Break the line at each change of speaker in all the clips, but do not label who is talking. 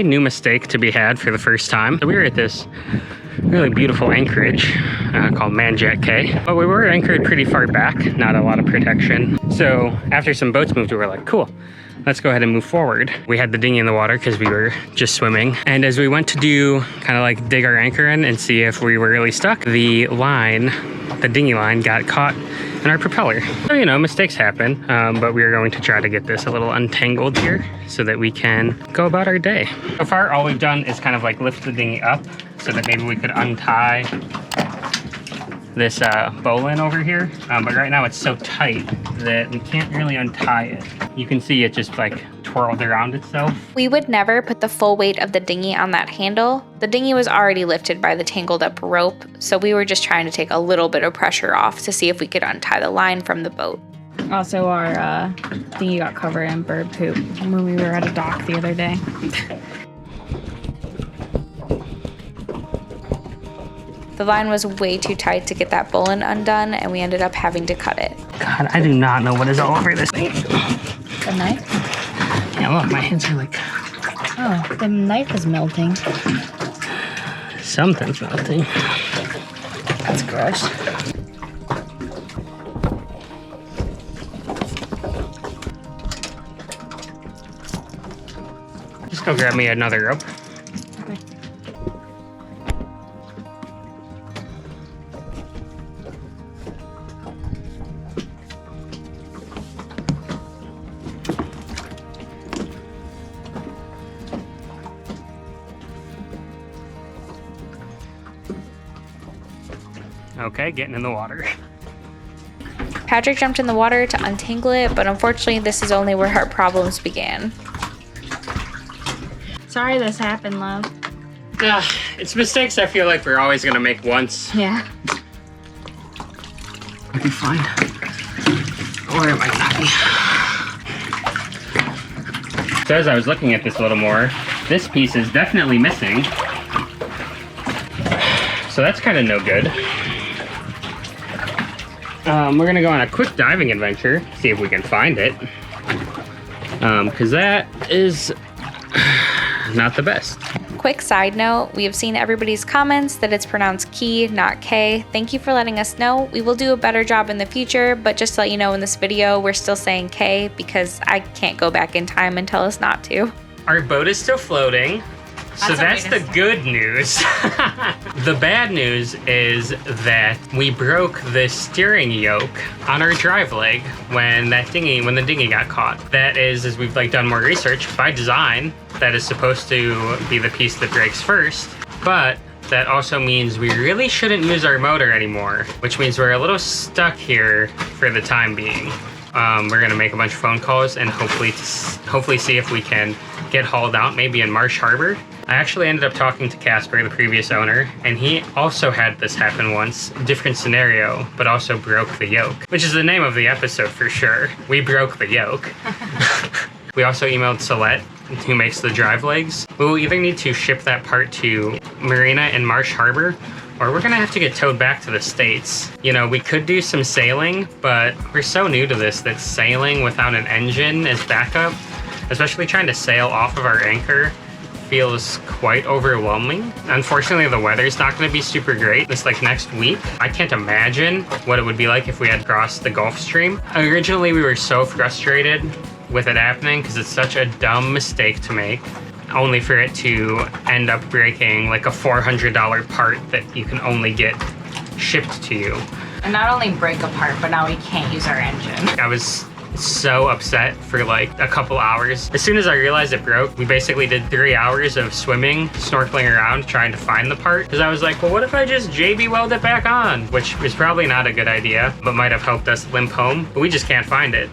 day, new mistake to be had for the first time. So we were at this really beautiful anchorage called Manjack Cay, but we were anchored pretty far back, not a lot of protection. So after some boats moved, we were like, cool, let's go ahead and move forward. We had the dinghy in the water because we were just swimming. And as we went to do kind of like dig our anchor in and see if we were really stuck, the dinghy line got caught in our propeller. So, you know, mistakes happen, but we are going to try to get this a little untangled here so that we can go about our day. So far, all we've done is kind of like lift the dinghy up so that maybe we could untie this bowline over here. But right now it's so tight that we can't really untie it. You can see it just like twirled around itself.
We would never put the full weight of the dinghy on that handle. The dinghy was already lifted by the tangled up rope, so we were just trying to take a little bit of pressure off to see if we could untie the line from the boat.
Also, our dinghy got covered in bird poop when we were at a dock the other day.
The line was way too tight to get that bowline undone, and we ended up having to cut it.
God, I do not know what is all over this thing.
The knife?
Yeah, look, my hands are like...
Oh, the knife is melting.
Something's melting.
That's gross.
Just go grab me another rope. Okay, getting in the water.
Patrick jumped in the water to untangle it, but unfortunately this is only where our problems began.
Sorry this happened, love.
It's mistakes I feel like we're always gonna make once.
Yeah.
I'll be fine. Or it might not be. So as I was looking at this a little more, this piece is definitely missing. So that's kind of no good. We're gonna go on a quick diving adventure, see if we can find it. Because that is not the best.
Quick side note, we have seen everybody's comments that it's pronounced Key, not K. Thank you for letting us know. We will do a better job in the future, but just to let you know, in this video, we're still saying K because I can't go back in time and tell us not to.
Our boat is still floating. So that's the good news. The bad news is that we broke the steering yoke on our drive leg when the dinghy got caught. That is, as we've done more research, by design, that is supposed to be the piece that breaks first. But that also means we really shouldn't use our motor anymore, which means we're a little stuck here for the time being. We're gonna make a bunch of phone calls and hopefully see if we can get hauled out, maybe in Marsh Harbor. I actually ended up talking to Casper, the previous owner, and he also had this happen once, different scenario, but also broke the yoke, which is the name of the episode for sure. We broke the yoke. We also emailed Celeste, who makes the drive legs. We will either need to ship that part to Marina in Marsh Harbor, or we're gonna have to get towed back to the States. You know, we could do some sailing, but we're so new to this that sailing without an engine as backup, especially trying to sail off of our anchor, feels quite overwhelming. Unfortunately, the weather's not gonna be super great this next week. I can't imagine what it would be like if we had crossed the Gulf Stream. Originally, we were so frustrated with it happening because it's such a dumb mistake to make, only for it to end up breaking like a $400 part that you can only get shipped to you.
And not only break a part, but now we can't use our engine.
I was so upset for like a couple hours. As soon as I realized it broke, we basically did 3 hours of swimming, snorkeling around, trying to find the part. Because I was like, well, what if I just JB weld it back on? Which is probably not a good idea, but might have helped us limp home. But we just can't find it.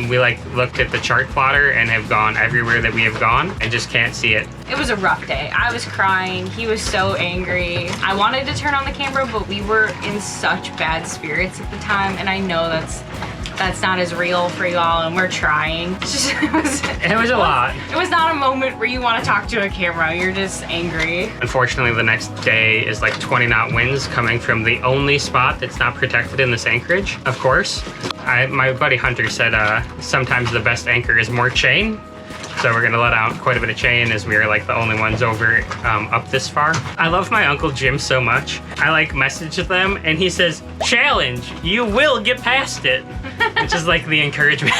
We looked at the chart plotter and have gone everywhere that we have gone and just can't see it.
It was a rough day. I was crying. He was so angry. I wanted to turn on the camera, but we were in such bad spirits at the time, and I know that's not as real for y'all, and we're trying. It was a lot. It was not a moment where you want to talk to a camera. You're just angry.
Unfortunately, the next day is like 20-knot winds coming from the only spot that's not protected in this anchorage, of course. My buddy Hunter said sometimes the best anchor is more chain. So So we're gonna let out quite a bit of chain as we are like the only ones over up this far. I love my Uncle Jim so much. I like message them and he says, challenge, you will get past it. Which is like the encouragement.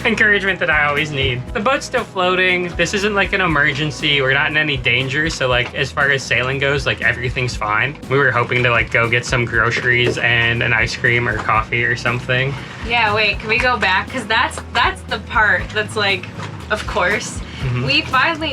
Encouragement that I always need. The boat's still floating. This isn't like an emergency. We're not in any danger. So like as far as sailing goes, like everything's fine. We were hoping to like go get some groceries and an ice cream or coffee or something.
Yeah, wait, can we go back? Because that's the part that's like, of course. Mm-hmm.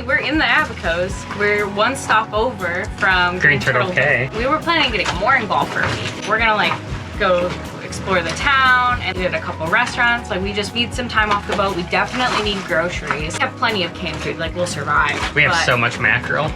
We're in the Abacos. We're one stop over from
Green Turtle Cay.
We were planning on getting a mooring ball for a week. We're gonna like go explore the town and did a couple restaurants. Like we just need some time off the boat. We definitely need groceries. We have plenty of canned food, like we'll survive.
We have so much mackerel.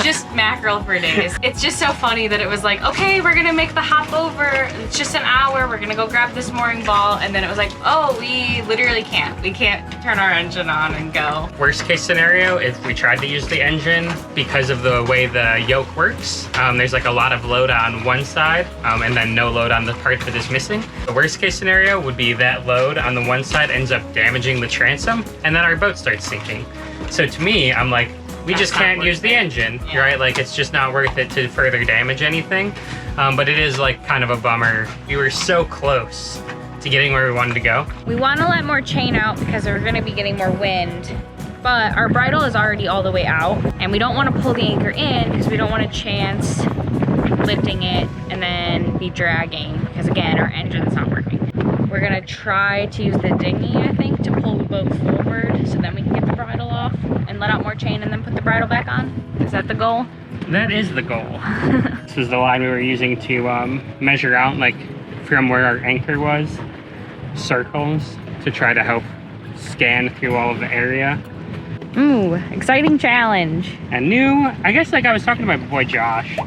Just mackerel for days. It's just so funny that it was like, okay, we're gonna make the hop over. It's just an hour. We're gonna go grab this mooring ball. And then it was like, oh, we literally can't. We can't turn our engine on and go.
Worst case scenario, if we tried to use the engine, because of the way the yoke works, there's like a lot of load on one side and then no load on the part that is missing. The worst case scenario would be that load on the one side ends up damaging the transom and then our boat starts sinking. So to me, I'm like, we just can't use the engine, right? Like it's just not worth it to further damage anything. But it is like kind of a bummer. We were so close to getting where we wanted to go.
We want to let more chain out because we're going to be getting more wind. But our bridle is already all the way out and we don't want to pull the anchor in because we don't want a chance lifting it and then be dragging because again our engine's not working. We're gonna try to use the dinghy, I think, to pull the boat forward so then we can get the bridle off and let out more chain and then put the bridle back on. Is that the goal?
That is the goal. This is the line we were using to measure out like from where our anchor was, circles, to try to help scan through all of the area.
Ooh, exciting challenge.
And I guess like I was talking to my boy Josh,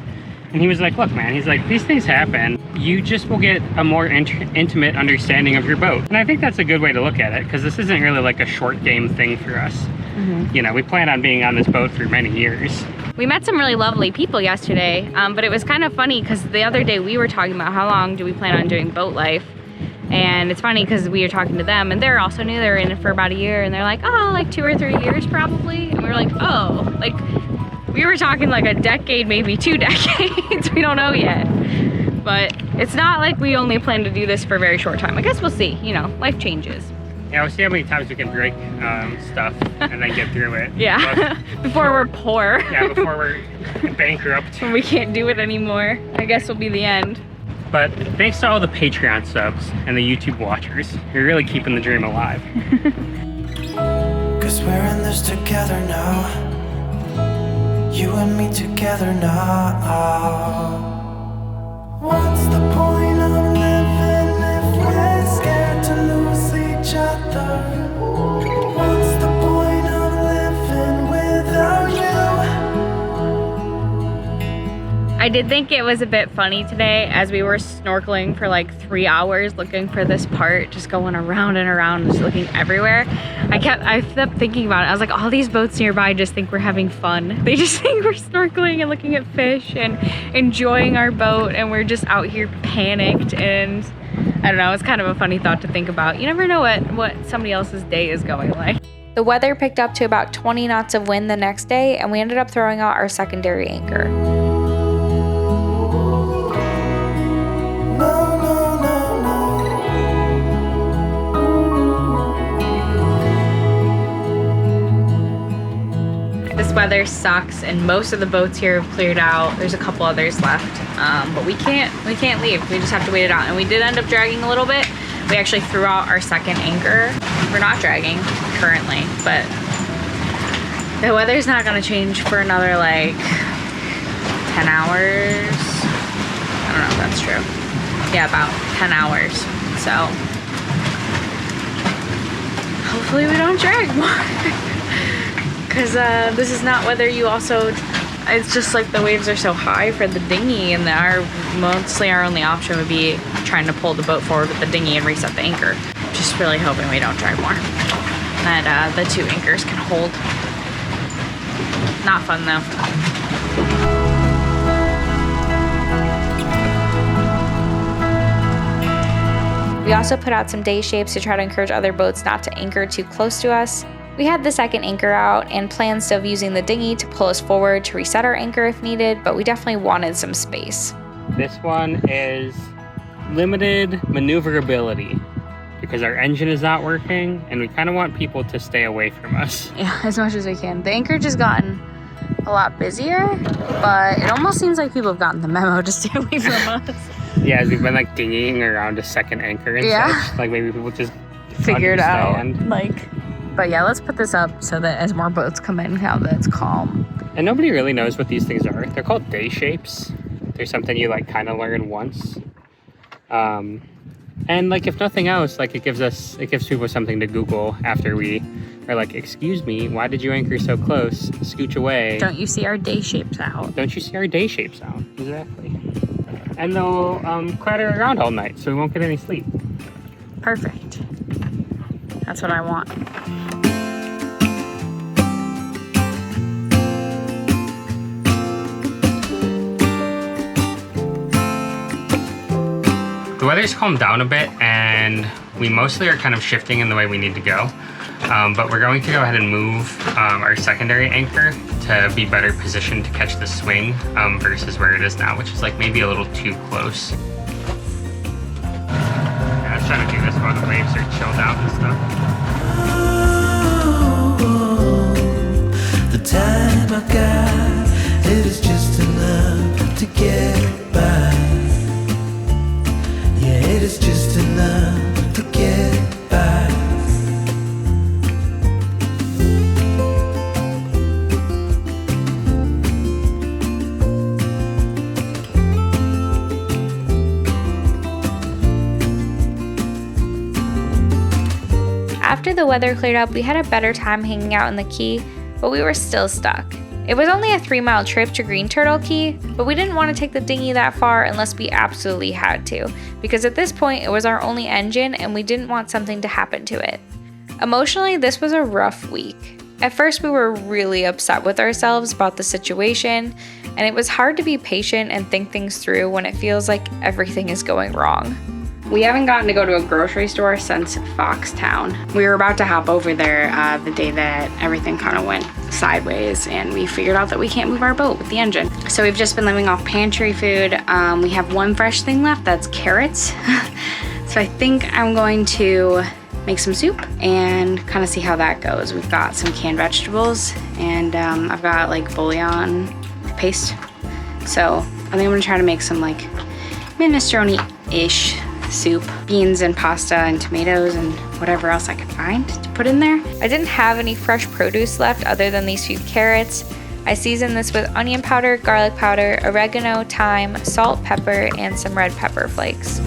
and he was like, look man, he's like, these things happen. You just will get a more intimate understanding of your boat. And I think that's a good way to look at it, because this isn't really like a short game thing for us. Mm-hmm. You know, we plan on being on this boat for many years.
We met some really lovely people yesterday, but it was kind of funny because the other day we were talking about how long do we plan on doing boat life. And it's funny because we were talking to them and they're also new, they're in it for about a year and they're like, oh, like 2 or 3 years probably. And we were like, oh, like we were talking like a decade, maybe 2 decades. We don't know yet. But it's not like we only plan to do this for a very short time. I guess we'll see, you know, life changes.
Yeah, we'll see how many times we can break stuff and then get through it.
Yeah, before we're poor.
Yeah, before we're bankrupt.
When we can't do it anymore. I guess will be the end.
But thanks to all the Patreon subs and the YouTube watchers, you're really keeping the dream alive.
'Cause we're in this together now. You and me together now. What's the point of living if we're scared to lose each other? What's the point of living without you?
I did think it was a bit funny today as we were snorkeling for like 3 hours looking for this part, just going around and around, just looking everywhere. I kept thinking about it. I was like, all these boats nearby just think we're having fun. They just think we're snorkeling and looking at fish and enjoying our boat, and we're just out here panicked. And I don't know, it's kind of a funny thought to think about. You never know what somebody else's day is going like. The weather picked up to about 20 knots of wind the next day, and we ended up throwing out our secondary anchor. This weather sucks and most of the boats here have cleared out. There's a couple others left, but we can't leave. We just have to wait it out. And we did end up dragging a little bit. We actually threw out our second anchor. We're not dragging currently, but the weather's not gonna change for another like 10 hours. I don't know if that's true. Yeah, about 10 hours. So hopefully we don't drag more. Because this is not whether you also, it's just like the waves are so high for the dinghy, and mostly our only option would be trying to pull the boat forward with the dinghy and reset the anchor. Just really hoping we don't drag more. That the 2 anchors can hold. Not fun though. We also put out some day shapes to try to encourage other boats not to anchor too close to us. We had the second anchor out and plans of using the dinghy to pull us forward to reset our anchor if needed, but we definitely wanted some space.
This one is limited maneuverability because our engine is not working and we kind of want people to stay away from us.
Yeah, as much as we can. The anchorage has gotten a lot busier, but it almost seems like people have gotten the memo to stay away from us.
Yeah, as we've been like dinghying around a second anchor and such. Like maybe people just
Figure it out.
understand.
But yeah, let's put this up so that as more boats come in, now that it's calm.
And nobody really knows what these things are. They're called day shapes. They're something you like kind of learn once. And like if nothing else, like it gives people something to Google after we are like, excuse me, why did you anchor so close? Scooch away.
Don't you see our day shapes out?
Don't you see our day shapes out? Exactly. And they'll clatter around all night, so we won't get any sleep.
Perfect. That's what I want.
The weather's calmed down a bit, and we mostly are kind of shifting in the way we need to go. But we're going to go ahead and move our secondary anchor to be better positioned to catch the swing versus where it is now, which is like maybe a little too close. Yeah, I was trying to do this while the waves are chilled out and stuff.
The time I got, it is just enough to get by. Yeah, it is just enough to get by.
After the weather cleared up, we had a better time hanging out in the Key, but we were still stuck. It was only a 3-mile trip to Green Turtle Key, but we didn't want to take the dinghy that far unless we absolutely had to, because at this point it was our only engine and we didn't want something to happen to it. Emotionally, this was a rough week. At first we were really upset with ourselves about the situation, and it was hard to be patient and think things through when it feels like everything is going wrong.
We haven't gotten to go to a grocery store since Foxtown. We were about to hop over there the day that everything kind of went sideways, and we figured out that we can't move our boat with the engine. So we've just been living off pantry food. We have one fresh thing left, that's carrots. So I think I'm going to make some soup and kind of see how that goes. We've got some canned vegetables, and I've got like bouillon paste. So I think I'm gonna try to make some like minestrone-ish soup, beans and pasta and tomatoes and whatever else I could find to put in there.
I didn't have any fresh produce left other than these few carrots. I seasoned this with onion powder, garlic powder, oregano, thyme, salt, pepper, and some red pepper flakes.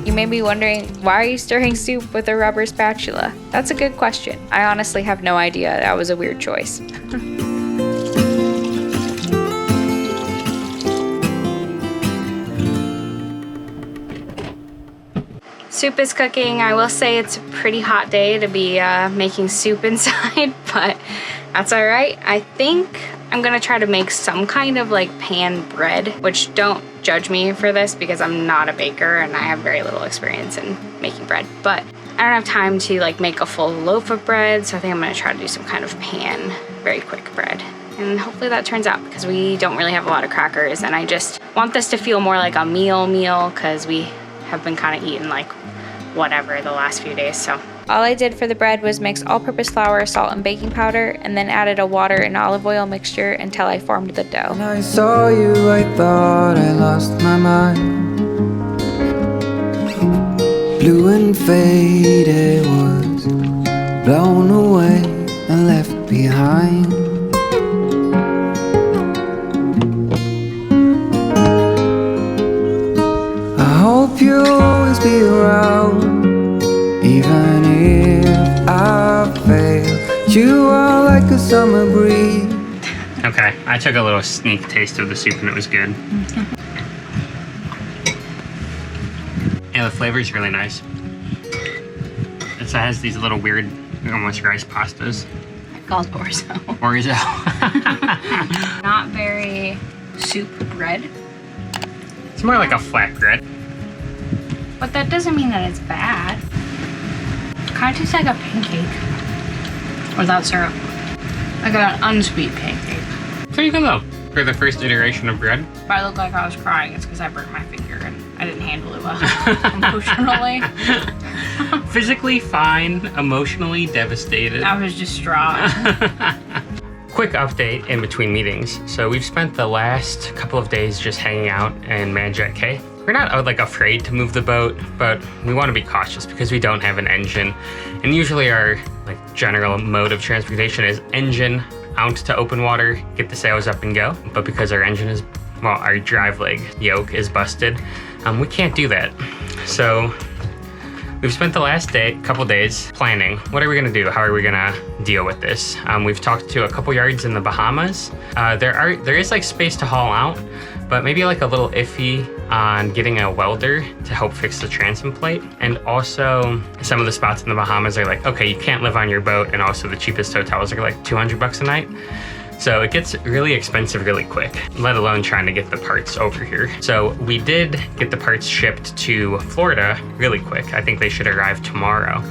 You may be wondering, why are you stirring soup with a rubber spatula? That's a good question. I honestly have no idea. That was a weird choice.
Soup is cooking. I will say it's a pretty hot day to be making soup inside, but that's all right. I think I'm gonna try to make some kind of like pan bread, which don't judge me for this because I'm not a baker and I have very little experience in making bread, but I don't have time to like make a full loaf of bread, so I think I'm gonna try to do some kind of pan, very quick bread. And hopefully that turns out, because we don't really have a lot of crackers and I just want this to feel more like a meal because we have been kind of eating like whatever the last few days, so.
All I did for the bread was mix all-purpose flour, salt, and baking powder, and then added a water and olive oil mixture until I formed the dough.
When I saw you, I thought I lost my mind. Blue and faded was blown away and left behind. I hope you'll always be around, even if I fail. You are like a summer breeze.
Okay, I took a little sneak taste of the soup and it was good. Yeah, the flavor is really nice. So it has these little weird, almost rice pastas.
Called orzo.
Orzo.
Not very soup bread.
It's more like a flatbread.
But that doesn't mean that it's bad. Kind of tastes like a pancake. Without syrup. Like an unsweet pancake.
Pretty good though, for the first iteration of bread.
If I look like I was crying, it's because I burnt my finger and I didn't handle it well emotionally.
Physically fine, emotionally devastated.
I was distraught.
Quick update in between meetings. So we've spent the last couple of days just hanging out in Manjet Cay. We're not like afraid to move the boat, but we want to be cautious because we don't have an engine. And usually our like general mode of transportation is engine out to open water, get the sails up and go. But because our engine is, well, our drive leg yoke is busted, we can't do that. So we've spent the last couple days planning. What are we gonna do? How are we gonna deal with this? We've talked to a couple yards in the Bahamas. There is like space to haul out, but maybe like a little iffy on getting a welder to help fix the transom plate. And also some of the spots in the Bahamas are like, okay, you can't live on your boat, and also the cheapest hotels are like $200 a night. So it gets really expensive really quick, let alone trying to get the parts over here. So we did get the parts shipped to Florida really quick. I think they should arrive tomorrow.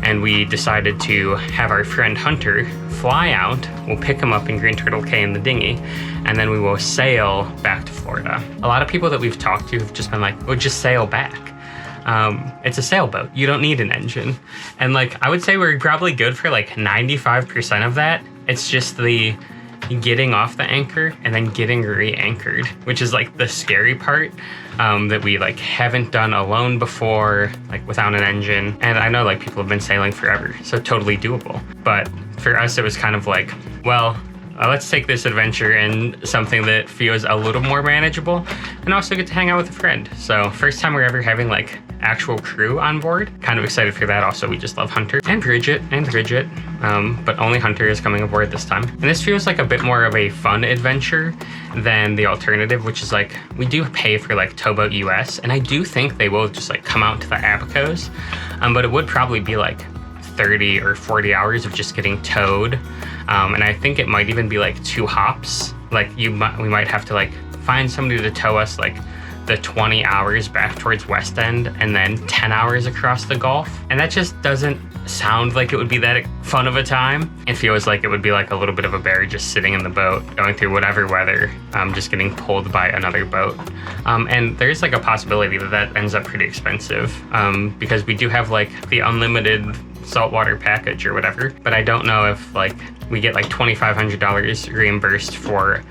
And we decided to have our friend Hunter fly out. We'll pick him up in Green Turtle Cay in the dinghy, and then we will sail back to Florida. A lot of people that we've talked to have just been like, oh, just sail back. It's a sailboat. You don't need an engine. And like, I would say we're probably good for like 95% of that. It's just the getting off the anchor and then getting re-anchored, which is like the scary part, that we like haven't done alone before, like without an engine. And I know like people have been sailing forever, so totally doable. But for us, it was kind of like, well, let's take this adventure in something that feels a little more manageable and also get to hang out with a friend. So first time we're ever having like actual crew on board. Kind of excited for that. Also, we just love Hunter and Bridget, but only Hunter is coming aboard this time. And this feels like a bit more of a fun adventure than the alternative, which is like, we do pay for like Towboat US, and I do think they will just like come out to the Abacos, but it would probably be like 30 or 40 hours of just getting towed. And I think it might even be like 2 hops. Like we might have to like find somebody to tow us like the 20 hours back towards West End and then 10 hours across the Gulf. And that just doesn't sound like it would be that fun of a time. It feels like it would be like a little bit of a bear just sitting in the boat, going through whatever weather, just getting pulled by another boat. And there's like a possibility that that ends up pretty expensive, because we do have like the unlimited saltwater package or whatever, but I don't know if like we get like $2,500 reimbursed for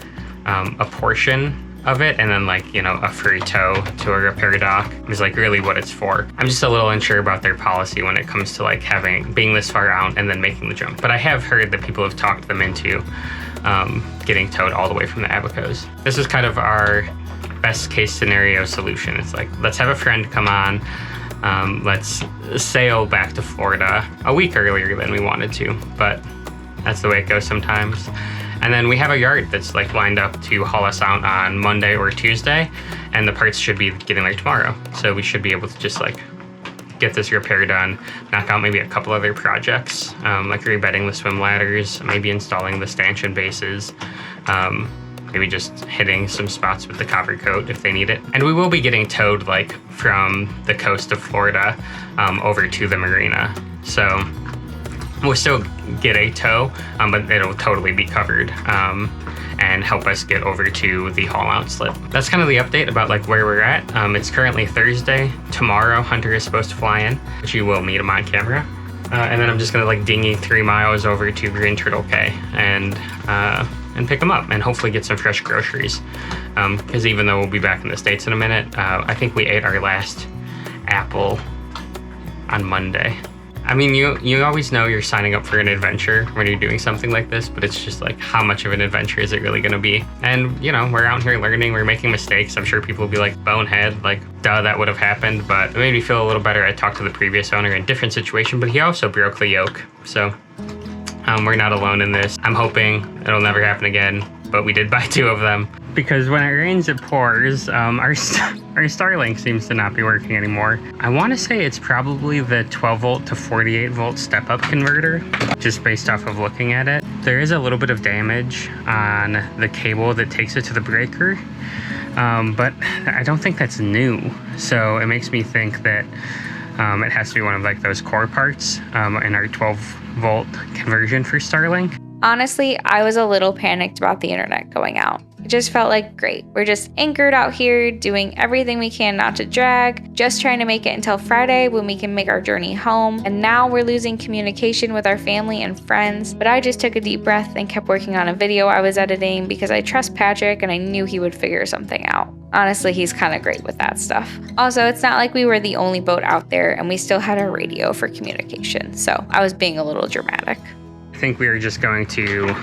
a portion of it, and then like, you know, a free tow to a repair dock is like really what it's for. I'm just a little unsure about their policy when it comes to like being this far out and then making the jump. But I have heard that people have talked them into getting towed all the way from the Abacos. This is kind of our best case scenario solution. It's like, let's have a friend come on, let's sail back to Florida a week earlier than we wanted to, but that's the way it goes sometimes. And then we have a yard that's like lined up to haul us out on Monday or Tuesday, and the parts should be getting there tomorrow. So we should be able to just like get this repair done, knock out maybe a couple other projects, like rebedding the swim ladders, maybe installing the stanchion bases, maybe just hitting some spots with the copper coat if they need it. And we will be getting towed like from the coast of Florida over to the marina. So we'll still get a tow, but it'll totally be covered and help us get over to the haul out slip. That's kind of the update about like where we're at. It's currently Thursday. Tomorrow, Hunter is supposed to fly in, which you will meet him on camera. And then I'm just gonna like dinghy 3 miles over to Green Turtle Cay and pick him up and hopefully get some fresh groceries. Because even though we'll be back in the States in a minute, I think we ate our last apple on Monday. I mean, you always know you're signing up for an adventure when you're doing something like this, but it's just like, how much of an adventure is it really gonna be? And you know, we're out here learning, we're making mistakes. I'm sure people will be like, bonehead, like, duh, that would have happened, but it made me feel a little better. I talked to the previous owner in a different situation, but he also broke the yoke. So we're not alone in this. I'm hoping it'll never happen again, but we did buy 2 of them. Because when it rains, it pours. Our Starlink seems to not be working anymore. I want to say it's probably the 12 volt to 48 volt step-up converter, just based off of looking at it. There is a little bit of damage on the cable that takes it to the breaker, but I don't think that's new. So it makes me think that it has to be one of like those core parts in our 12 volt conversion for Starlink.
Honestly, I was a little panicked about the internet going out. It just felt like, great, we're just anchored out here doing everything we can not to drag, just trying to make it until Friday when we can make our journey home. And now we're losing communication with our family and friends. But I just took a deep breath and kept working on a video I was editing because I trust Patrick and I knew he would figure something out. Honestly, he's kind of great with that stuff. Also, it's not like we were the only boat out there and we still had our radio for communication. So I was being a little dramatic.
I think we are just going to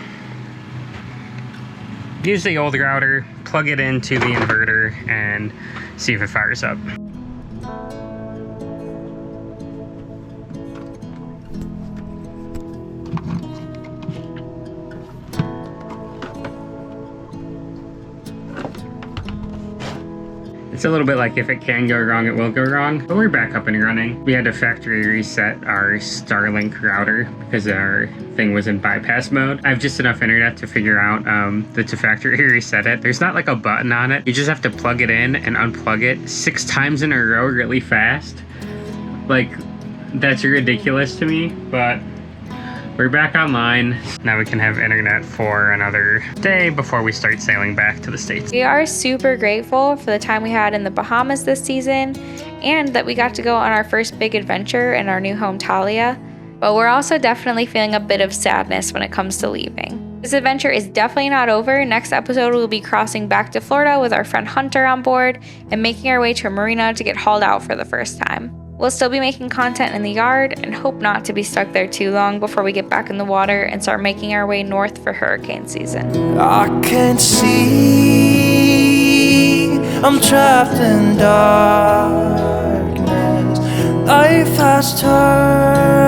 use the old router, plug it into the inverter, and see if it fires up. It's a little bit like if it can go wrong, it will go wrong, but we're back up and running. We had to factory reset our Starlink router because our thing was in bypass mode. I have just enough internet to figure out that to factory reset it. There's not like a button on it. You just have to plug it in and unplug it 6 times in a row really fast. Like, that's ridiculous to me, but we're back online. Now we can have internet for another day before we start sailing back to the States.
We are super grateful for the time we had in the Bahamas this season and that we got to go on our first big adventure in our new home, Thalia. But we're also definitely feeling a bit of sadness when it comes to leaving. This adventure is definitely not over. Next episode, we'll be crossing back to Florida with our friend Hunter on board and making our way to a marina to get hauled out for the first time. We'll still be making content in the yard and hope not to be stuck there too long before we get back in the water and start making our way north for hurricane season.
I can't see, I'm trapped in darkness. Life has turned